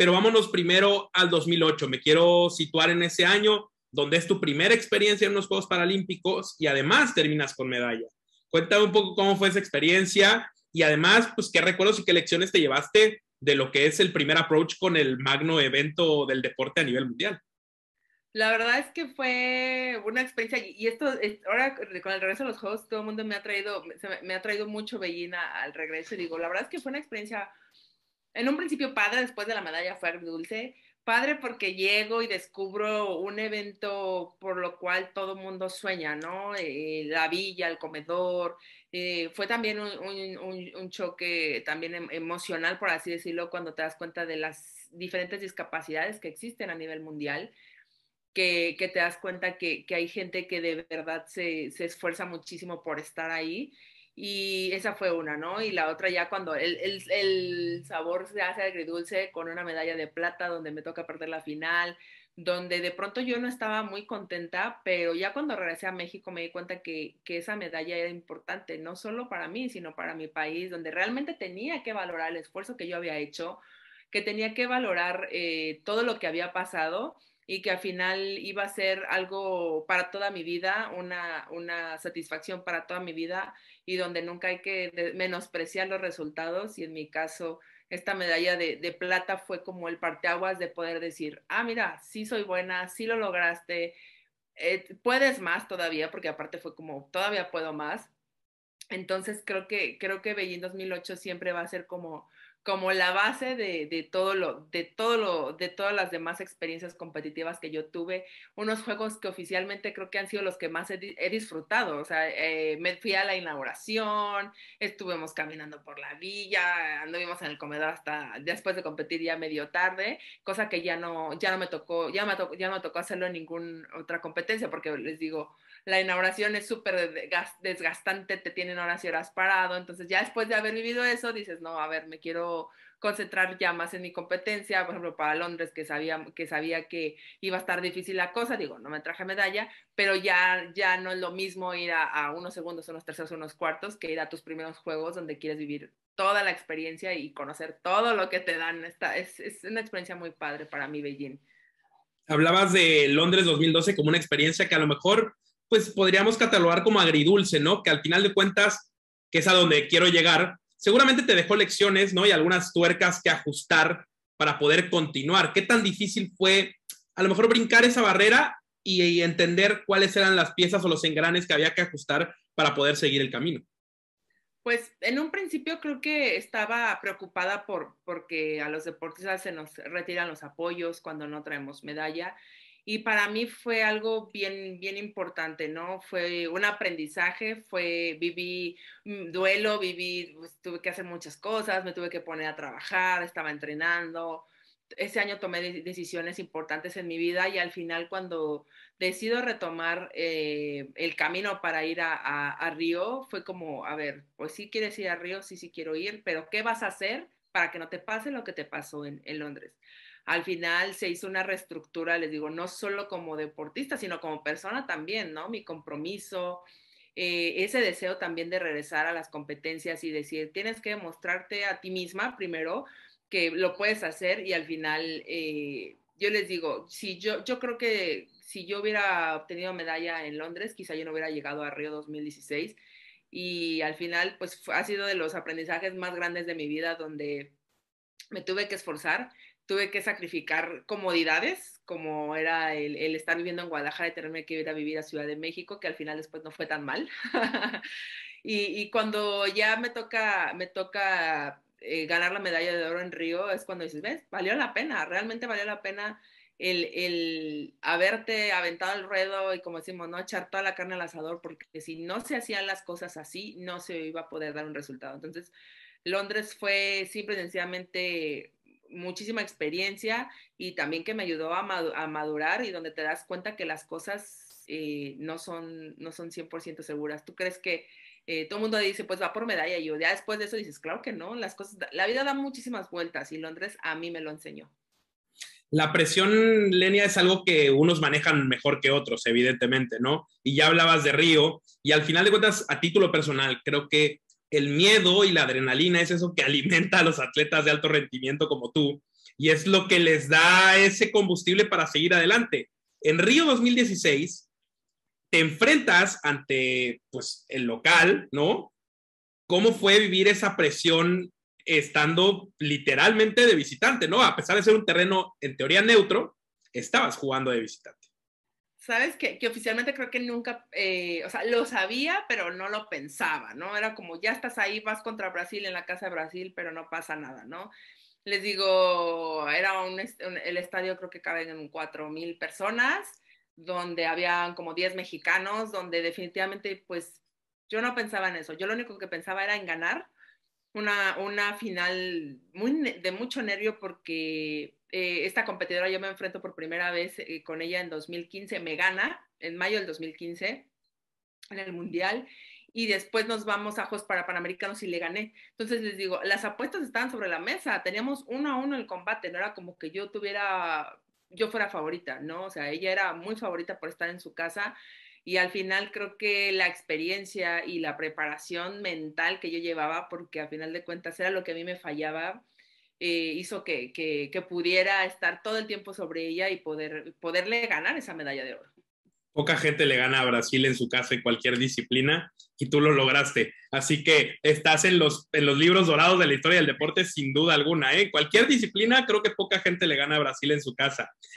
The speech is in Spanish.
pero vámonos primero al 2008. Me quiero situar en ese año donde es tu primera experiencia en unos Juegos Paralímpicos y además terminas con medalla. Cuéntame un poco cómo fue esa experiencia y además, pues, qué recuerdos y qué lecciones te llevaste de lo que es el primer approach con el magno evento del deporte a nivel mundial. La verdad es que fue una experiencia, y esto, ahora con el regreso a los Juegos, todo el mundo me ha traído mucho Beijing al regreso, y digo, la verdad es que fue una experiencia, en un principio padre, después de la medalla fue dulce, padre porque llego y descubro un evento por lo cual todo mundo sueña, ¿no? La villa, el comedor, fue también un choque también emocional, por así decirlo, cuando te das cuenta de las diferentes discapacidades que existen a nivel mundial, que te das cuenta que hay gente que de verdad se esfuerza muchísimo por estar ahí. Y esa fue una, ¿no? Y la otra ya cuando el sabor se hace agridulce con una medalla de plata donde me toca perder la final, donde de pronto yo no estaba muy contenta, pero ya cuando regresé a México me di cuenta que esa medalla era importante, no solo para mí, sino para mi país, donde realmente tenía que valorar el esfuerzo que yo había hecho, que tenía que valorar todo lo que había pasado y que al final iba a ser algo para toda mi vida, una satisfacción para toda mi vida y donde nunca hay que menospreciar los resultados y en mi caso esta medalla de plata fue como el parteaguas de poder decir, ah, mira, sí soy buena, sí lo lograste, puedes más todavía, porque aparte fue como, todavía puedo más. Entonces creo que Beijing 2008 siempre va a ser como la base de todas las demás experiencias competitivas que yo tuve, unos juegos que oficialmente creo que han sido los que más he disfrutado, o sea, me fui a la inauguración, estuvimos caminando por la villa, anduvimos en el comedor hasta después de competir ya medio tarde, cosa que ya no me tocó, ya no me tocó hacerlo en ninguna otra competencia, porque les digo, la inauguración es súper desgastante, te tienen horas y horas parado, entonces ya después de haber vivido eso, dices, no, a ver, me quiero concentrar ya más en mi competencia, por ejemplo, para Londres, que sabía que iba a estar difícil la cosa, digo, no me traje medalla, pero ya no es lo mismo ir a unos segundos, unos terceros, unos cuartos, que ir a tus primeros juegos donde quieres vivir toda la experiencia y conocer todo lo que te dan. Es una experiencia muy padre para mí, Beijing. Hablabas de Londres 2012 como una experiencia que a lo mejor pues podríamos catalogar como agridulce, ¿no? Que al final de cuentas, que es a donde quiero llegar, seguramente te dejó lecciones, ¿no? Y algunas tuercas que ajustar para poder continuar. ¿Qué tan difícil fue a lo mejor brincar esa barrera y entender cuáles eran las piezas o los engranes que había que ajustar para poder seguir el camino? Pues en un principio creo que estaba preocupada porque a los deportistas se nos retiran los apoyos cuando no traemos medalla. Y para mí fue algo bien, bien importante, ¿no? Fue un aprendizaje, viví duelo, pues, tuve que hacer muchas cosas, me tuve que poner a trabajar, estaba entrenando. Ese año tomé decisiones importantes en mi vida y al final cuando decido retomar el camino para ir a Río, fue como, a ver, pues sí quieres ir a Río, sí, sí quiero ir, pero ¿qué vas a hacer para que no te pase lo que te pasó en Londres? Al final se hizo una reestructura, les digo, no solo como deportista, sino como persona también, ¿no? Mi compromiso, ese deseo también de regresar a las competencias y decir, tienes que demostrarte a ti misma primero que lo puedes hacer y al final yo les digo, si yo creo que si yo hubiera obtenido medalla en Londres, quizá yo no hubiera llegado a Río 2016 y al final pues ha sido de los aprendizajes más grandes de mi vida donde me tuve que esforzar, tuve que sacrificar comodidades, como era el estar viviendo en Guadalajara y tenerme que ir a vivir a Ciudad de México, que al final después no fue tan mal. y cuando ya me toca ganar la medalla de oro en Río, es cuando dices, ves, valió la pena, realmente valió la pena el haberte aventado el ruedo y como decimos, no echar toda la carne al asador, porque si no se hacían las cosas así, no se iba a poder dar un resultado. Entonces, Londres fue simple y sencillamente muchísima experiencia y también que me ayudó a madurar y donde te das cuenta que las cosas no son 100% seguras. ¿Tú crees que todo el mundo dice, pues va por medalla? Y yo ya después de eso dices, claro que no, la vida da muchísimas vueltas y Londres a mí me lo enseñó. La presión, Lenia, es algo que unos manejan mejor que otros, evidentemente, ¿no? Y ya hablabas de Río, y al final de cuentas, a título personal, creo que el miedo y la adrenalina es eso que alimenta a los atletas de alto rendimiento como tú. y es lo que les da ese combustible para seguir adelante. En Río 2016 te enfrentas ante pues, el local, ¿no? ¿Cómo fue vivir esa presión estando literalmente de visitante, ¿no? A pesar de ser un terreno en teoría neutro, estabas jugando de visitante. Sabes que oficialmente creo que nunca, o sea, lo sabía, pero no lo pensaba, ¿no? Era como, ya estás ahí, vas contra Brasil en la casa de Brasil, pero no pasa nada, ¿no? Les digo, era el estadio creo que caben en 4,000 personas, donde habían como 10 mexicanos, donde definitivamente, pues, yo no pensaba en eso. Yo lo único que pensaba era en ganar una final de mucho nervio porque esta competidora yo me enfrento por primera vez con ella en 2015, me gana en mayo del 2015 en el Mundial y después nos vamos a Juegos para Panamericanos y le gané. Entonces les digo, las apuestas estaban sobre la mesa, teníamos 1-1 el combate, no era como que yo fuera favorita, ¿no? O sea, ella era muy favorita por estar en su casa y al final creo que la experiencia y la preparación mental que yo llevaba, porque al final de cuentas era lo que a mí me fallaba, hizo que pudiera estar todo el tiempo sobre ella y poderle ganar esa medalla de oro. Poca gente le gana a Brasil en su casa en cualquier disciplina y tú lo lograste. Así que estás en los libros dorados de la historia del deporte sin duda alguna. ¿Eh? Cualquier disciplina, creo que poca gente le gana a Brasil en su casa.